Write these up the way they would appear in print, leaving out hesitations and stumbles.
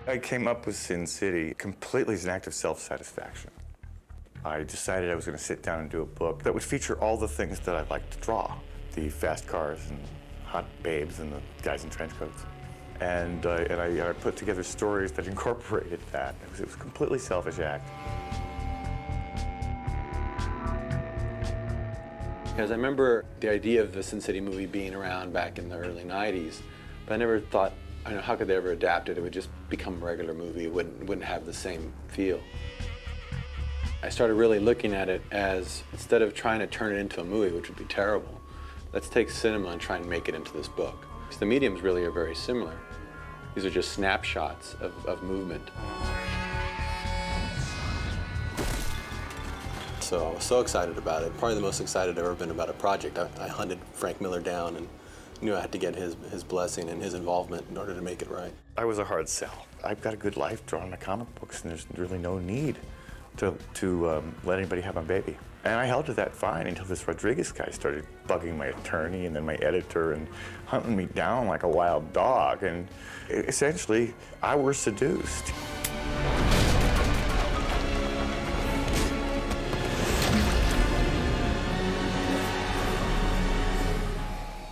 I came up with Sin City completely as an act of self-satisfaction. I decided I was going to sit down and do a book that would feature all the things that I like to draw. The fast cars and hot babes and the guys in trench coats. And I put together stories that incorporated that. It was a completely selfish act. Because I remember the idea of the Sin City movie being around back in the early 90s, but I never thought, I don't know, how could they ever adapt it? It would just become a regular movie. It wouldn't have the same feel. I started really looking at it as, instead of trying to turn it into a movie, which would be terrible, let's take cinema and try and make it into this book. Because the mediums really are very similar. These are just snapshots of movement. So I was so excited about it. Probably the most excited I've ever been about a project. I hunted Frank Miller down and knew I had to get his blessing and his involvement in order to make it right. I was a hard sell. I've got a good life drawing my comic books, and there's really no need to let anybody have my baby. And I held to that fine until this Rodriguez guy started bugging my attorney and then my editor and hunting me down like a wild dog. And essentially, I was seduced.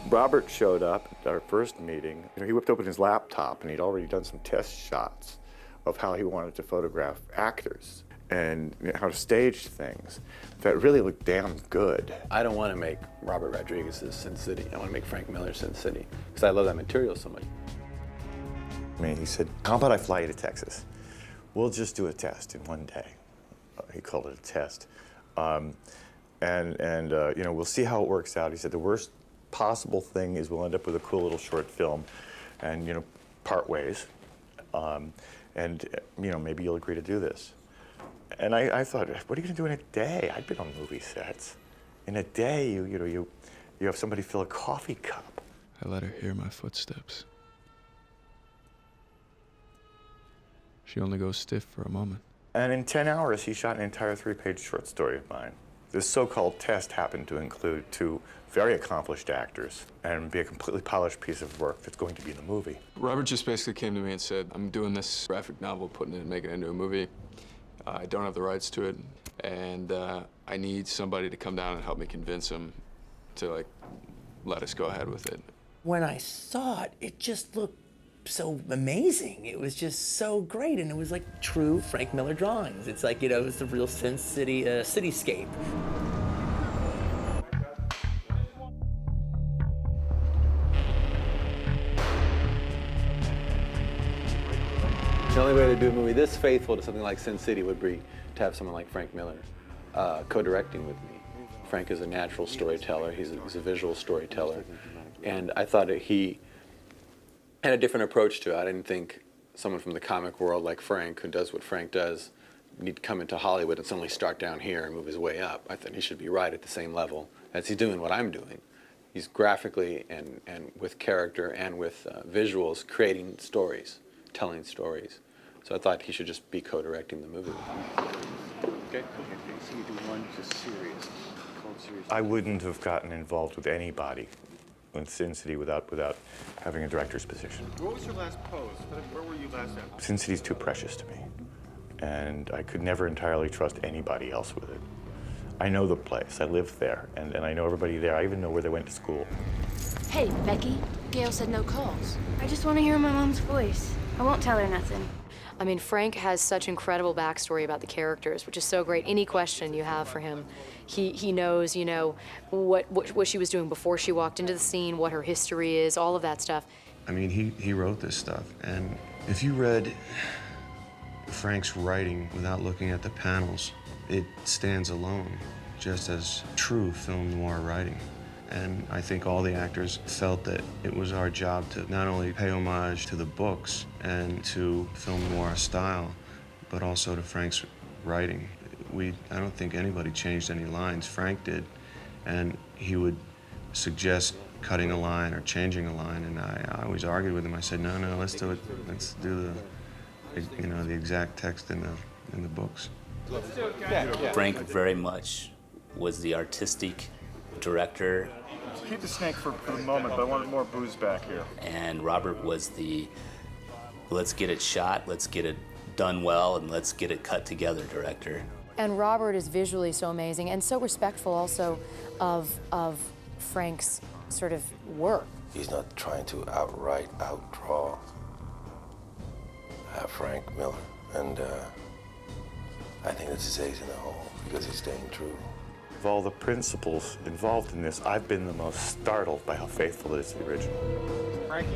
Robert showed up at our first meeting. He whipped open his laptop, and he'd already done some test shots of how he wanted to photograph actors and how to stage things that really looked damn good. I don't want to make Robert Rodriguez's Sin City. I want to make Frank Miller's Sin City, because I love that material so much. I mean, he said, how about I fly you to Texas? We'll just do a test in one day. He called it a test. You know, we'll see how it works out. He said, the worst possible thing is we'll end up with a cool little short film and, you know, part ways. You know, maybe you'll agree to do this. And I thought, what are you gonna do in a day? I'd been on movie sets. In a day, you have somebody fill a coffee cup. I let her hear my footsteps. She only goes stiff for a moment. And in 10 hours, he shot an entire 3-page short story of mine. This so-called test happened to include 2 very accomplished actors and be a completely polished piece of work that's going to be in the movie. Robert just basically came to me and said, I'm doing this graphic novel, putting it and making it into a movie. I don't have the rights to it, and I need somebody to come down and help me convince him to, like, let us go ahead with it. When I saw it, it just looked so amazing. It was just so great, and it was like true Frank Miller drawings. It's like, you know, it was the real Sin City cityscape. The only way to do a movie this faithful to something like Sin City would be to have someone like Frank Miller co-directing with me. Frank is a natural storyteller. He's a visual storyteller. And I thought that he had a different approach to it. I didn't think someone from the comic world like Frank, who does what Frank does, need to come into Hollywood and suddenly start down here and move his way up. I thought he should be right at the same level as he's doing what I'm doing. He's graphically and with character and with visuals creating stories, telling stories. So I thought he should just be co-directing the movie. Okay. So you do one just serious, cold serious. I wouldn't have gotten involved with anybody in Sin City without having a director's position. What was your last pose? Where were you last at? Sin City's too precious to me, and I could never entirely trust anybody else with it. I know the place. I lived there, and I know everybody there. I even know where they went to school. Hey, Becky. Gail said no calls. I just want to hear my mom's voice. I won't tell her nothing. I mean, Frank has such incredible backstory about the characters, which is so great. Any question you have for him, he knows, you know, what she was doing before she walked into the scene, what her history is, all of that stuff. I mean, he wrote this stuff, and if you read Frank's writing without looking at the panels, it stands alone, just as true film noir writing. And I think all the actors felt that it was our job to not only pay homage to the books and to film noir style, but also to Frank's writing. I don't think anybody changed any lines. Frank did, and he would suggest cutting a line or changing a line, and I always argued with him. I said, no, let's do it. Let's do the exact text in the books. Frank very much was the artistic director. Keep the snake for the moment, but I want more booze back here. And Robert was the let's get it shot, let's get it done well, and let's get it cut together, director. And Robert is visually so amazing and so respectful also of Frank's sort of work. He's not trying to outright outdraw Frank Miller, and I think that's his ace in the hole because he's staying true. Of all the principals involved in this, I've been the most startled by how faithful it is to the original. Frankie.